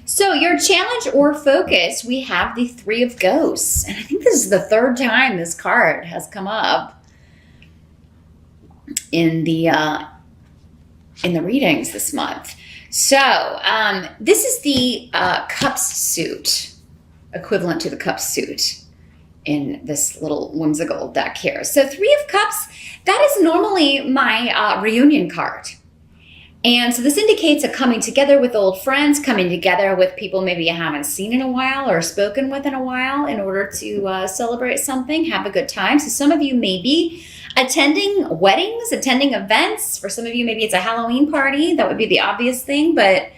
So your challenge or focus, we have the Three of Ghosts. And I think this is the third time this card has come up in the readings this month. So this is the Cups suit, equivalent to the Cups suit in this little whimsical deck here. So Three of Cups, that is normally my reunion card. And so this indicates a coming together with old friends, coming together with people maybe you haven't seen in a while or spoken with in a while in order to celebrate something, have a good time. So some of you may be attending weddings, attending events. For some of you, maybe it's a Halloween party. That would be the obvious thing. But,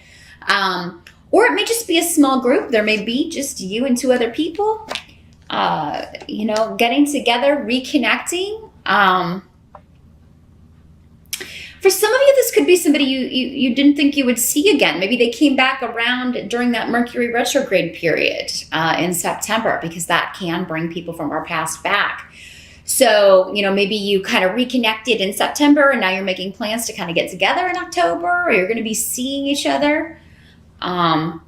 or it may just be a small group. There may be just you and two other people, getting together, reconnecting. For some of you, this could be somebody you didn't think you would see again. Maybe they came back around during that Mercury retrograde period in September, because that can bring people from our past back. So, maybe you kind of reconnected in September and now you're making plans to kind of get together in October, or you're going to be seeing each other in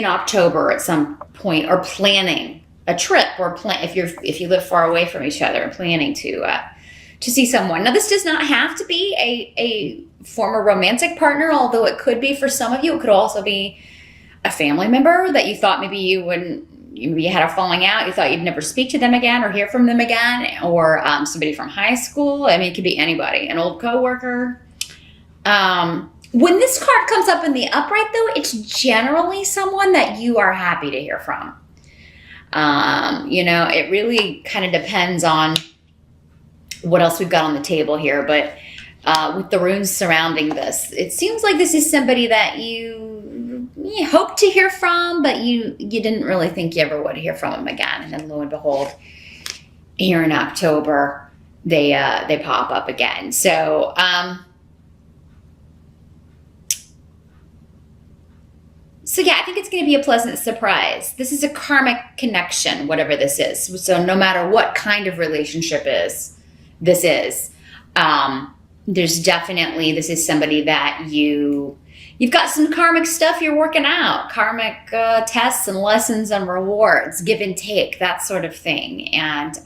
October at some point, or planning a trip, or if you live far away from each other, planning to see someone. Now, this does not have to be a former romantic partner, although it could be for some of you. It could also be a family member that you thought maybe you had a falling out. You thought you'd never speak to them again or hear from them again, or somebody from high school. I mean, it could be anybody, an old coworker. When this card comes up in the upright, though, it's generally someone that you are happy to hear from. It really kind of depends on what else we've got on the table here, but with the runes surrounding this, it seems like this is somebody that you hope to hear from, but you didn't really think you ever would hear from them again. And then lo and behold, here in October, they pop up again. So yeah, I think it's going to be a pleasant surprise. This is a karmic connection, whatever this is. So no matter what kind of relationship this is, there's definitely, this is somebody that you've got some karmic stuff you're working out, karmic tests and lessons and rewards, give and take, that sort of thing. And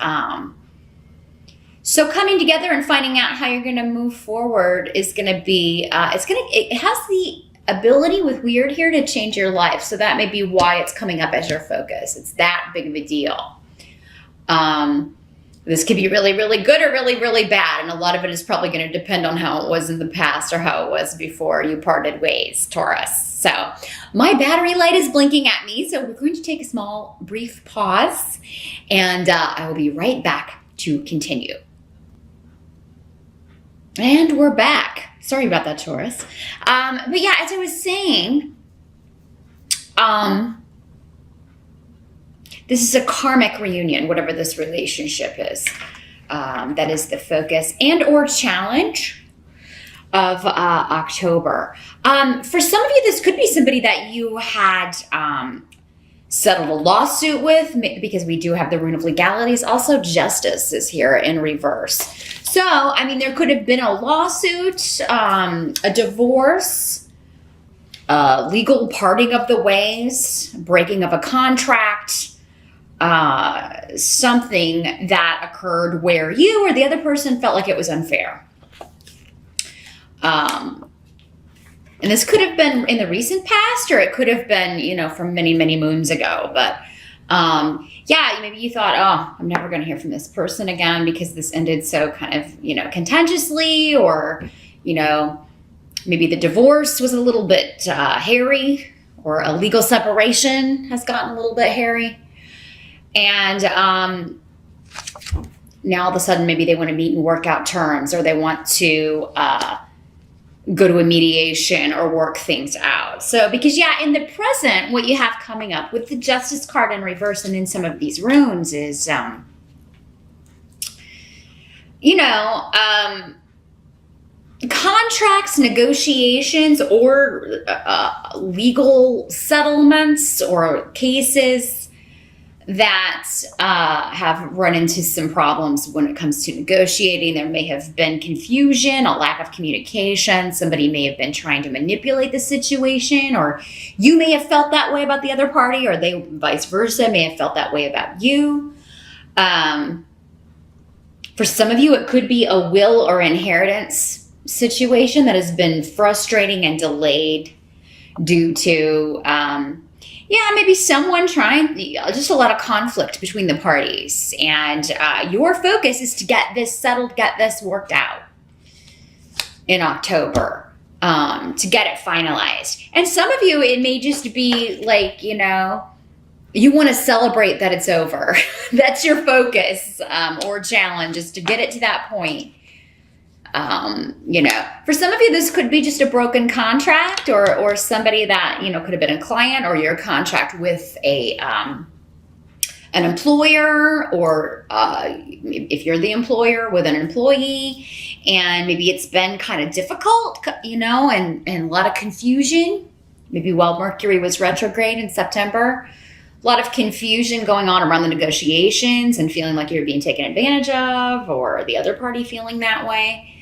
so coming together and finding out how you're going to move forward is going to be, it has the ability with weird here to change your life. So that may be why it's coming up as your focus. It's that big of a deal. This could be really, really good or really, really bad. And a lot of it is probably going to depend on how it was in the past or how it was before you parted ways, Taurus. So my battery light is blinking at me. So we're going to take a small, brief pause. And I will be right back to continue. And we're back. Sorry about that, Taurus. But yeah, as I was saying, this is a karmic reunion, whatever this relationship is. That is the focus and or challenge of October. For some of you, this could be somebody that you had settled a lawsuit with, because we do have the rune of legalities. Also, justice is here in reverse. So, I mean, there could have been a lawsuit, a divorce, legal parting of the ways, breaking of a contract, something that occurred where you or the other person felt like it was unfair. And this could have been in the recent past, or it could have been, from many, many moons ago. But yeah, maybe you thought, oh, I'm never going to hear from this person again because this ended so kind of, contentiously, or, maybe the divorce was a little bit hairy, or a legal separation has gotten a little bit hairy. And now all of a sudden, maybe they want to meet and work out terms, or they want to go to a mediation or work things out. So, because in the present, what you have coming up with the Justice card in reverse and in some of these runes is, contracts, negotiations, or legal settlements or cases that have run into some problems when it comes to negotiating. There may have been confusion, a lack of communication. Somebody may have been trying to manipulate the situation, or you may have felt that way about the other party, or they vice versa may have felt that way about you. For some of you, it could be a will or inheritance situation that has been frustrating and delayed due to maybe someone trying, just a lot of conflict between the parties. And your focus is to get this settled, get this worked out in October, to get it finalized. And some of you, it may just be like, you want to celebrate that it's over. That's your focus or challenge, is to get it to that point. For some of you, this could be just a broken contract, or somebody that, could have been a client, or your contract with an employer, or if you're the employer with an employee, and maybe it's been kind of difficult, and a lot of confusion, maybe while Mercury was retrograde in September. A lot of confusion going on around the negotiations and feeling like you're being taken advantage of, or the other party feeling that way.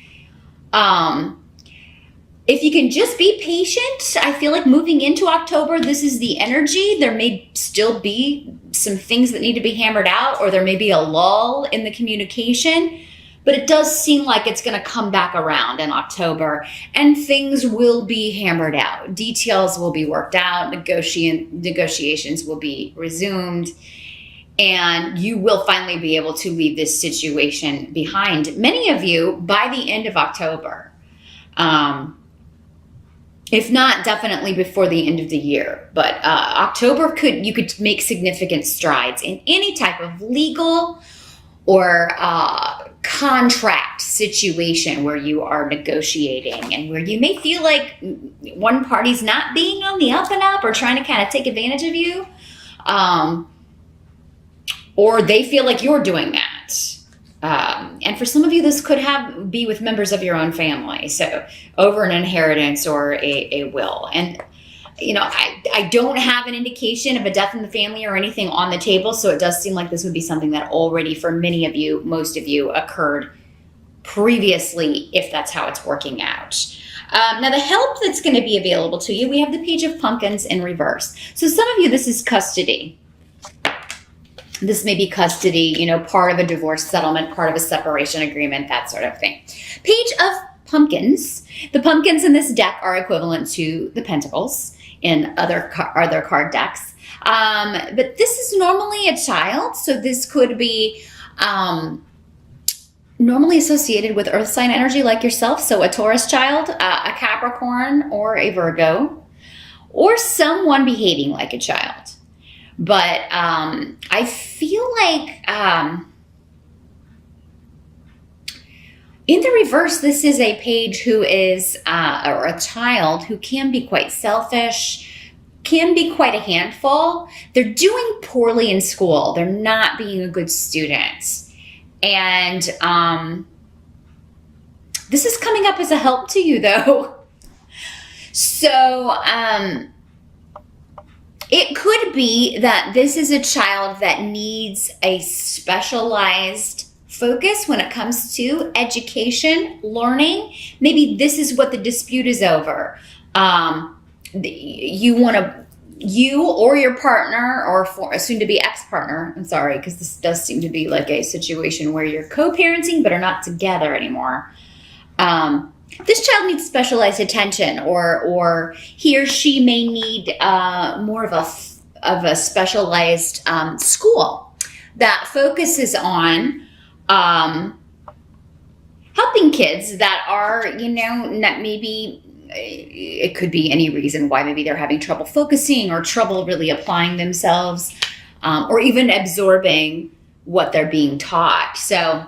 If you can just be patient, I feel like moving into October, this is the energy. There may still be some things that need to be hammered out, or there may be a lull in the communication, but it does seem like it's going to come back around in October, and things will be hammered out. Details will be worked out. Negotiations will be resumed. And you will finally be able to leave this situation behind. Many of you by the end of October, if not definitely before the end of the year. But October, you could make significant strides in any type of legal or contract situation where you are negotiating, and where you may feel like one party's not being on the up and up, or trying to kind of take advantage of you. Or they feel like you're doing that. And for some of you, this could be with members of your own family. So over an inheritance or a will. And, I don't have an indication of a death in the family or anything on the table. So it does seem like this would be something that already, for many of you, most of you, occurred previously, if that's how it's working out. Now, the help that's going to be available to you, we have the Page of Pumpkins in reverse. So some of you, this is custody. This may be custody, part of a divorce settlement, part of a separation agreement, that sort of thing. Page of Pumpkins. The pumpkins in this deck are equivalent to the pentacles in other card decks. But this is normally a child, so this could be normally associated with earth sign energy like yourself. So a Taurus child, a Capricorn, or a Virgo, or someone behaving like a child. But I feel like in the reverse, this is a page who is, or a child who can be quite selfish, can be quite a handful. They're doing poorly in school. They're not being a good student. And this is coming up as a help to you, though. So, it could be that this is a child that needs a specialized focus when it comes to education, learning. Maybe this is what the dispute is over. You or your partner, or a soon-to-be ex-partner, I'm sorry, because this does seem to be like a situation where you're co-parenting but are not together anymore. This child needs specialized attention, or he or she may need more of a specialized school that focuses on helping kids that are, not maybe, it could be any reason why. Maybe they're having trouble focusing, or trouble really applying themselves, or even absorbing what they're being taught. So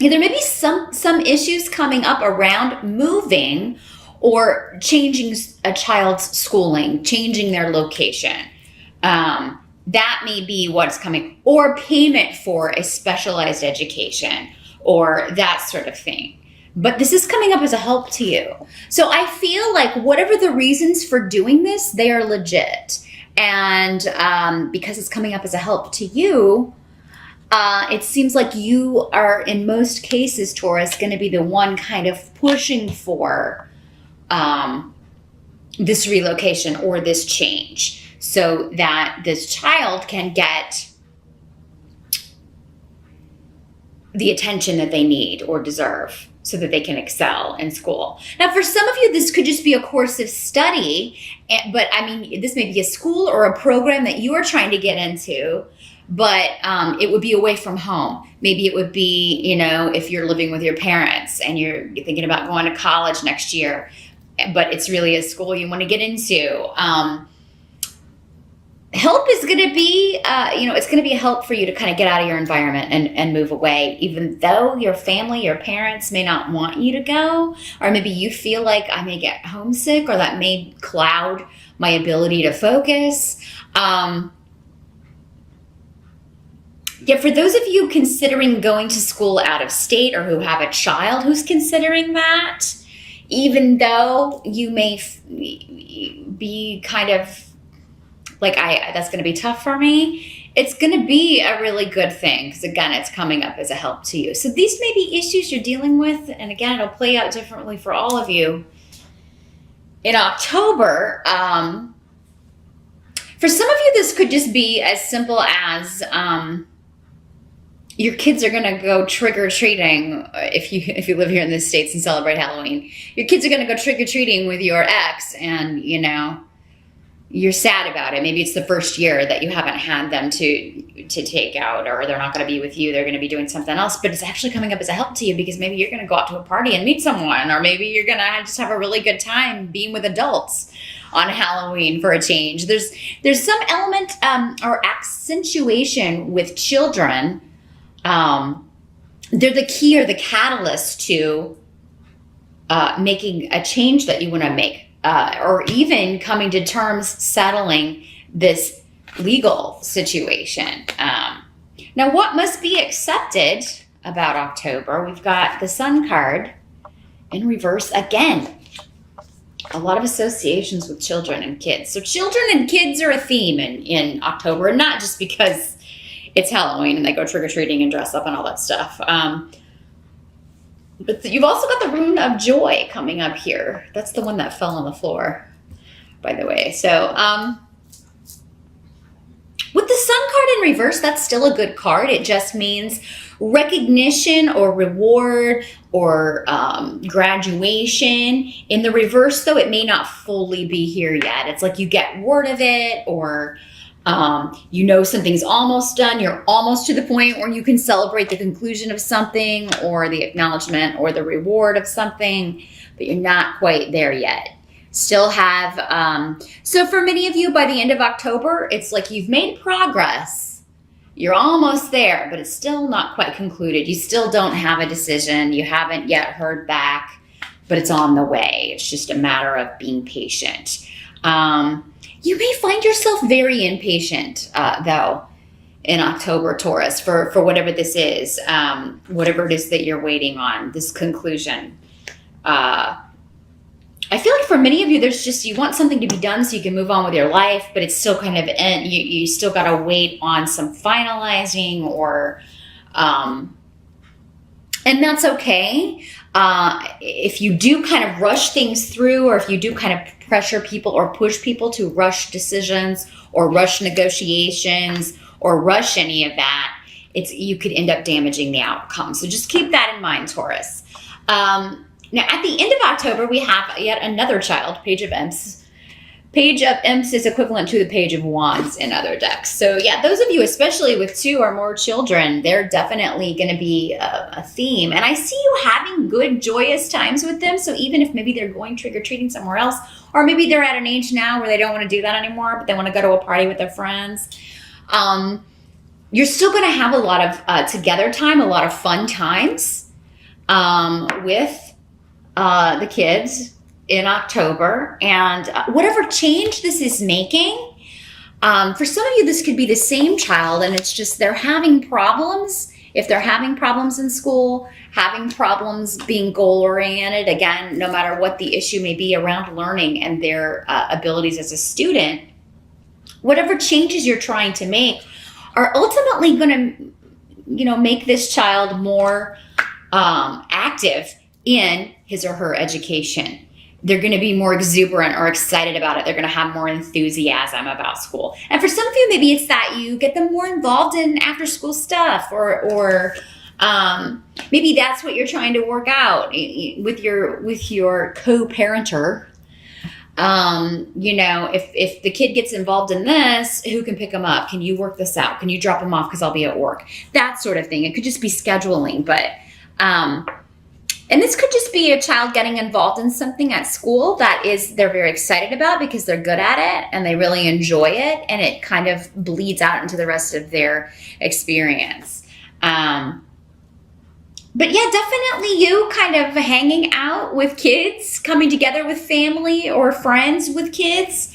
there may be some issues coming up around moving or changing a child's schooling, changing their location. That may be what's coming, or payment for a specialized education, or that sort of thing. But this is coming up as a help to you. So I feel like whatever the reasons for doing this, they are legit. And because it's coming up as a help to you, it seems like you are, in most cases, Taurus, going to be the one kind of pushing for this relocation or this change so that this child can get the attention that they need or deserve so that they can excel in school. Now, for some of you, this could just be a course of study, but I mean, this may be a school or a program that you are trying to get into, but it would be away from home. Maybe it would be, you know, if you're living with your parents and you're thinking about going to college next year, but it's really a school you want to get into. Help is going to be, it's going to be a help for you to kind of get out of your environment and move away, even though your family, your parents may not want you to go, or maybe you feel like I may get homesick, or that may cloud my ability to focus. For those of you considering going to school out of state, or who have a child who's considering that, even though you may be kind of like, that's going to be tough for me, it's going to be a really good thing, because again, it's coming up as a help to you. So these may be issues you're dealing with, and again, it'll play out differently for all of you in October. For some of you, this could just be as simple as your kids are going to go trick-or-treating. If you live here in the States and celebrate Halloween, your kids are going to go trick-or-treating with your ex, and you're sad about it. Maybe it's the first year that you haven't had them to take out, or they're not going to be with you. They're going to be doing something else, but it's actually coming up as a help to you, because maybe you're going to go out to a party and meet someone, or maybe you're going to just have a really good time being with adults on Halloween for a change. There's some element or accentuation with children. They're the key or the catalyst to making a change that you want to make. Or even coming to terms, settling this legal situation. Now, what must be accepted about October? We've got the Sun card in reverse again. A lot of associations with children and kids. So children and kids are a theme in October, and not just because it's Halloween and they go trick-or-treating and dress up and all that stuff. But you've also got the rune of joy coming up here. That's the one that fell on the floor, by the way. So with the Sun card in reverse, that's still a good card. It just means recognition or reward or graduation. In the reverse, though, it may not fully be here yet. It's like you get word of it, or something's almost done. You're almost to the point where you can celebrate the conclusion of something, or the acknowledgement or the reward of something, but you're not quite there yet. Still have, so for many of you, by the end of October, it's like you've made progress. You're almost there, but it's still not quite concluded. You still don't have a decision. You haven't yet heard back, but it's on the way. It's just a matter of being patient. You may find yourself very impatient, though, in October, Taurus, for whatever this is, whatever it is that you're waiting on, this conclusion. I feel like for many of you, you want something to be done so you can move on with your life, but it's still kind of, you still got to wait on some finalizing, or, and that's okay. If you do kind of rush things through, or if you do kind of pressure people or push people to rush decisions or rush negotiations or rush any of that, you could end up damaging the outcome. So just keep that in mind, Taurus. Now, at the end of October, we have yet another child, Page of Imps. Page of Imps is equivalent to the Page of Wands in other decks. So yeah, those of you, especially with 2 or more children, they're definitely going to be a theme. And I see you having good, joyous times with them. So even if maybe they're going trick-or-treating somewhere else, or maybe they're at an age now where they don't want to do that anymore, but they want to go to a party with their friends, you're still going to have a lot of together time, a lot of fun times with the kids in October. And whatever change this is making, for some of you, this could be the same child, and it's just they're having problems. If they're having problems in school, having problems being goal-oriented, again, no matter what the issue may be around learning and their abilities as a student, whatever changes you're trying to make are ultimately going to, make this child more active in his or her education. They're going to be more exuberant or excited about it. They're going to have more enthusiasm about school. And for some of you, maybe it's that you get them more involved in after school stuff, or maybe that's what you're trying to work out with your co-parenter. If the kid gets involved in this, who can pick them up? Can you work this out? Can you drop them off because I'll be at work? That sort of thing. It could just be scheduling, but and this could just be a child getting involved in something at school that they're very excited about because they're good at it and they really enjoy it, and it kind of bleeds out into the rest of their experience. But yeah, definitely you kind of hanging out with kids, coming together with family or friends with kids.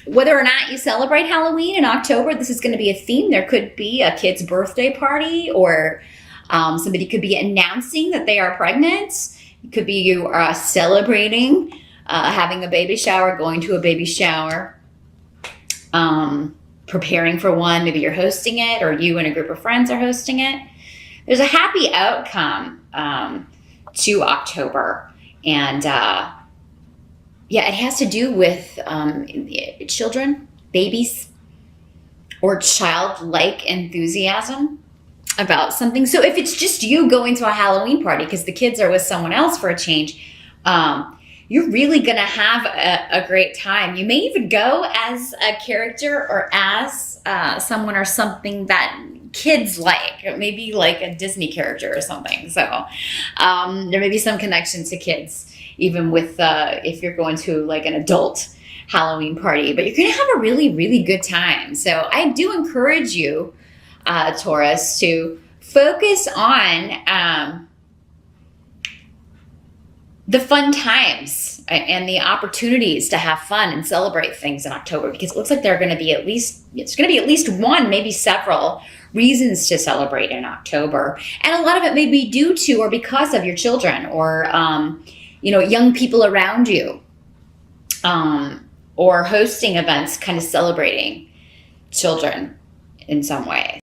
Whether or not you celebrate Halloween in October, this is going to be a theme. There could be a kid's birthday party, or somebody could be announcing that they are pregnant. It could be you are celebrating having a baby shower, going to a baby shower, preparing for one. Maybe you're hosting it, or you and a group of friends are hosting it. There's a happy outcome to October. And it has to do with children, babies, or childlike enthusiasm about something. So if it's just you going to a Halloween party because the kids are with someone else for a change, you're really going to have a great time. You may even go as a character or as someone or something that kids like, maybe like a Disney character or something. So there may be some connection to kids, even with if you're going to like an adult Halloween party, but you're going to have a really, really good time. So I do encourage you, Taurus, to focus on the fun times and the opportunities to have fun and celebrate things in October, because it looks like there's going to be at least one, maybe several reasons to celebrate in October. And a lot of it may be due to or because of your children, or young people around you, or hosting events kind of celebrating children in some way.